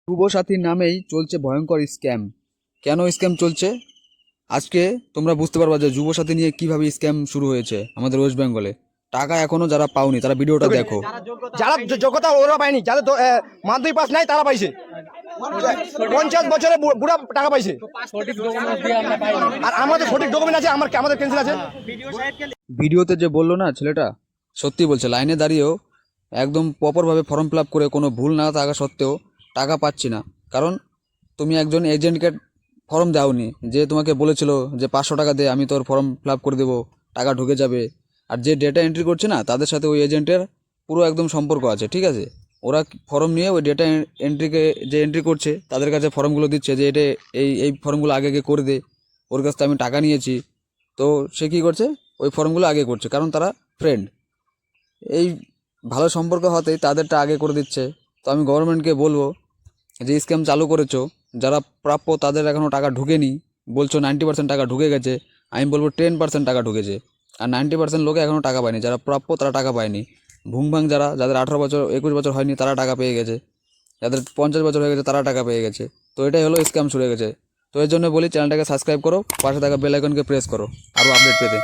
যুবসাথীর নামেই চলছে ভয়ঙ্কর স্ক্যাম। কেন স্ক্যাম চলছে আজকে তোমরা বুঝতে পারবা যে যুবসাথী নিয়ে কিভাবে স্ক্যাম শুরু হয়েছে আমাদের ওয়েস্ট বেঙ্গলে। টাকা এখনো যারা পাওনি তারা ভিডিওটা দেখো। যারা যোগ্যতা ওরা পায়নি, যাদের মাধ্যমিক পাস নাই তারা পাইছে। 50 বছরে বুড়া টাকা পাইছে, আর আমাদের সঠিক ডকুমেন্ট আছে, আমাদের ক্যান্সেল আছে। ভিডিওতে যে বললো না ছেলেটা, সত্যি বলছে, লাইনে দাঁড়িয়েও একদম প্রপারভাবে ফর্ম ফিল আপ করে কোনো ভুল না থাকা সত্ত্বেও টাকা পাচ্ছি না। কারণ তুমি একজন এজেন্টকে ফর্ম দাওনি, যে তোমাকে বলেছিল যে 500 টাকা দে, আমি তোর ফর্ম ফিল আপ করে দেবো, টাকা ঢুকে যাবে। আর যে ডেটা এন্ট্রি করছে না, তাদের সাথে ওই এজেন্টের পুরো একদম সম্পর্ক আছে, ঠিক আছে। ওরা ফর্ম নিয়ে ওই ডেটা এন্ট্রিকে, যে এন্ট্রি করছে তাদের কাছে ফর্মগুলো দিচ্ছে যে এটা এই এই ফর্মগুলো আগে আগে করে দে, ওর কাছ থেকে আমি টাকা নিয়েছি। তো সে কী করছে, ওই ফর্মগুলো আগে করছে, কারণ তারা ফ্রেন্ড। এই ভালো সম্পর্ক হতেই তাদেরটা আগে করে দিচ্ছে। তো আমি গভর্নমেন্টকে বলবো যে স্ক্যাম চালু করেছো, যারা প্রাপ্য তাদের এখনও টাকা ঢুকেনি, বলছো 90% টাকা ঢুকে গেছে। আমি বলবো 10% টাকা ঢুকেছে, আর 90% লোকে এখনও টাকা পায়নি। যারা প্রাপ্য তারা টাকা পায়নি। ভুংভাং যাদের 18 বছর 21 বছর হয়নি তারা টাকা পেয়ে গেছে, যাদের 50 বছর হয়ে গেছে তারা টাকা পেয়ে গেছে। তো এটাই হলো স্ক্যাম শুরু হয়ে গেছে। তো এর জন্য বলি চ্যানেলটাকে সাবস্ক্রাইব করো, পাশে থাকা বেল আইকনকে প্রেস করো আরও আপডেট পেতে।